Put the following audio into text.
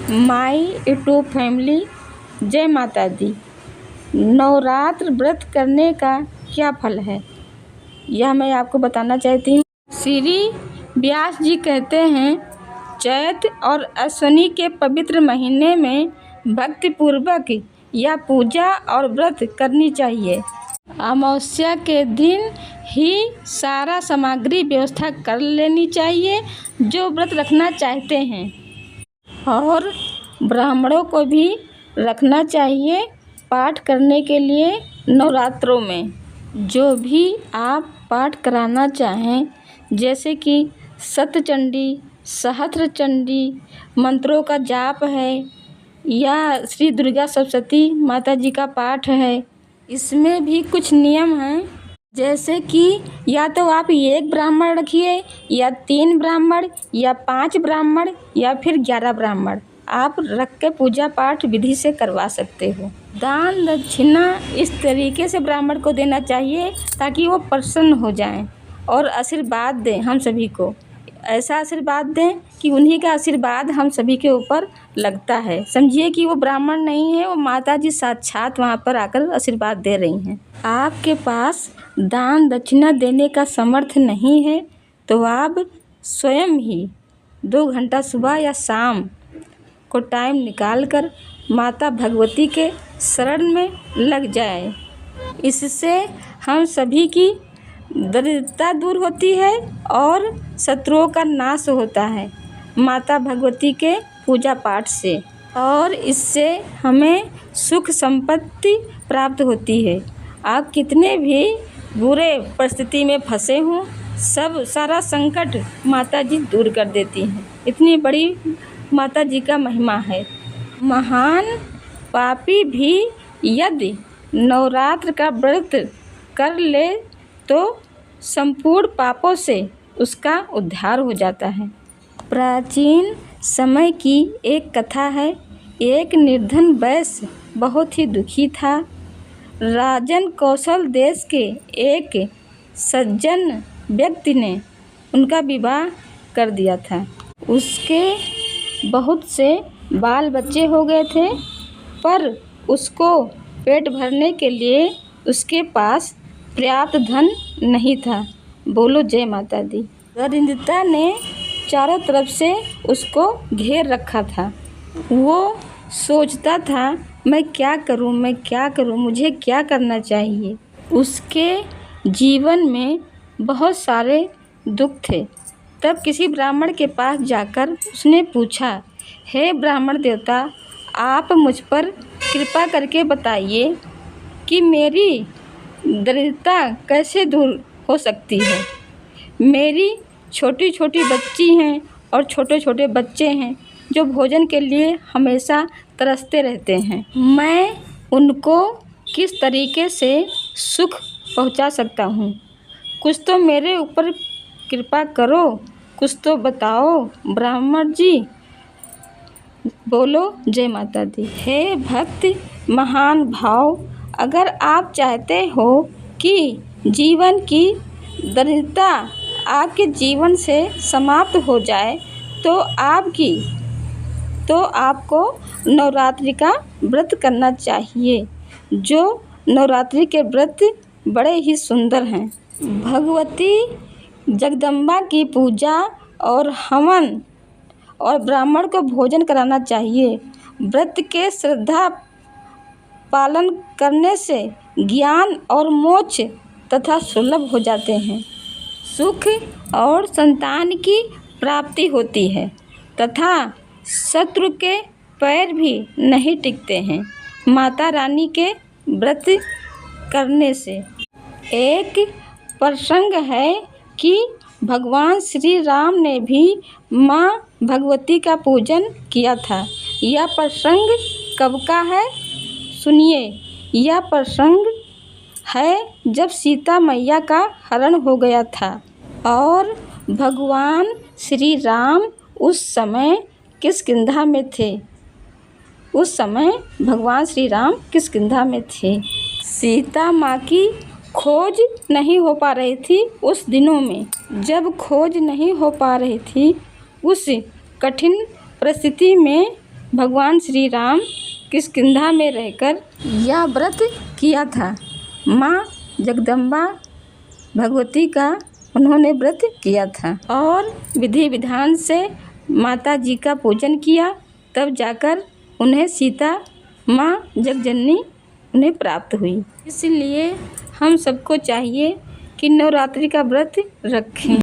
My YouTube family, जय माता दी। नवरात्र व्रत करने का क्या फल है, यह मैं आपको बताना चाहती हूँ। श्री व्यास जी कहते हैं, चैत और अश्विनी के पवित्र महीने में भक्ति पूर्वक यह पूजा और व्रत करनी चाहिए। अमावस्या के दिन ही सारा सामग्री व्यवस्था कर लेनी चाहिए जो व्रत रखना चाहते हैं, और ब्राह्मणों को भी रखना चाहिए पाठ करने के लिए। नवरात्रों में जो भी आप पाठ कराना चाहें, जैसे कि सतचंडी, सहस्त्र चंडी मंत्रों का जाप है, या श्री दुर्गा सप्तशती माता जी का पाठ है, इसमें भी कुछ नियम हैं। जैसे कि या तो आप एक ब्राह्मण रखिए, या 3 ब्राह्मण, या 5 ब्राह्मण, या फिर 11 ब्राह्मण आप रख के पूजा पाठ विधि से करवा सकते हो। दान दक्षिणा इस तरीके से ब्राह्मण को देना चाहिए ताकि वो प्रसन्न हो जाएं और आशीर्वाद दें हम सभी को। ऐसा आशीर्वाद दें कि उन्हीं का आशीर्वाद हम सभी के ऊपर लगता है। समझिए कि वो ब्राह्मण नहीं है, वो माता जी साक्षात वहाँ पर आकर आशीर्वाद दे रही हैं। आपके पास दान दक्षिणा देने का सामर्थ्य नहीं है तो आप स्वयं ही 2 घंटा सुबह या शाम को टाइम निकालकर माता भगवती के शरण में लग जाए। इससे हम सभी की दरिद्रता दूर होती है और शत्रुओं का नाश होता है माता भगवती के पूजा पाठ से, और इससे हमें सुख संपत्ति प्राप्त होती है। आप कितने भी बुरे परिस्थिति में फंसे हों, सारा संकट माता जी दूर कर देती हैं। इतनी बड़ी माता जी का महिमा है। महान पापी भी यदि नवरात्र का व्रत कर ले तो संपूर्ण पापों से उसका उद्धार हो जाता है। प्राचीन समय की एक कथा है। एक निर्धन वैश्य बहुत ही दुखी था। राजन कौशल देश के एक सज्जन व्यक्ति ने उनका विवाह कर दिया था। उसके बहुत से बाल बच्चे हो गए थे, पर उसको पेट भरने के लिए उसके पास पर्याप्त धन नहीं था। बोलो जय माता दी। दरिद्रता ने चारों तरफ से उसको घेर रखा था। वो सोचता था, मैं क्या करूं, मुझे क्या करना चाहिए। उसके जीवन में बहुत सारे दुख थे। तब किसी ब्राह्मण के पास जाकर उसने पूछा, हे ब्राह्मण देवता, आप मुझ पर कृपा करके बताइए कि मेरी दरिद्रता कैसे दूर हो सकती है। मेरी छोटी छोटी बच्ची हैं और छोटे छोटे बच्चे हैं जो भोजन के लिए हमेशा तरसते रहते हैं। मैं उनको किस तरीके से सुख पहुंचा सकता हूं? कुछ तो मेरे ऊपर कृपा करो, कुछ तो बताओ ब्राह्मण जी। बोलो जय माता दी। हे भक्ति महान भाव, अगर आप चाहते हो कि जीवन की दरिद्रता आपके जीवन से समाप्त हो जाए तो आपको नवरात्रि का व्रत करना चाहिए। जो नवरात्रि के व्रत बड़े ही सुंदर हैं। भगवती जगदम्बा की पूजा और हवन और ब्राह्मण को भोजन कराना चाहिए। व्रत के श्रद्धा पालन करने से ज्ञान और मोक्ष तथा सुलभ हो जाते हैं। सुख और संतान की प्राप्ति होती है तथा शत्रु के पैर भी नहीं टिकते हैं माता रानी के व्रत करने से। एक प्रसंग है कि भगवान श्री राम ने भी माँ भगवती का पूजन किया था। यह प्रसंग कब का है सुनिए। यह प्रसंग है जब सीता मैया का हरण हो गया था और भगवान श्री राम उस समय किष्किंधा में थे। सीता माँ की खोज नहीं हो पा रही थी उस दिनों में। जब खोज नहीं हो पा रही थी, उस कठिन परिस्थिति में भगवान श्री राम किष्किंधा में रहकर यह व्रत किया था। माँ जगदम्बा भगवती का उन्होंने व्रत किया था और विधि विधान से माता जी का पूजन किया, तब जाकर उन्हें सीता माँ जगजननी उन्हें प्राप्त हुई। इसलिए हम सबको चाहिए कि नवरात्रि का व्रत रखें।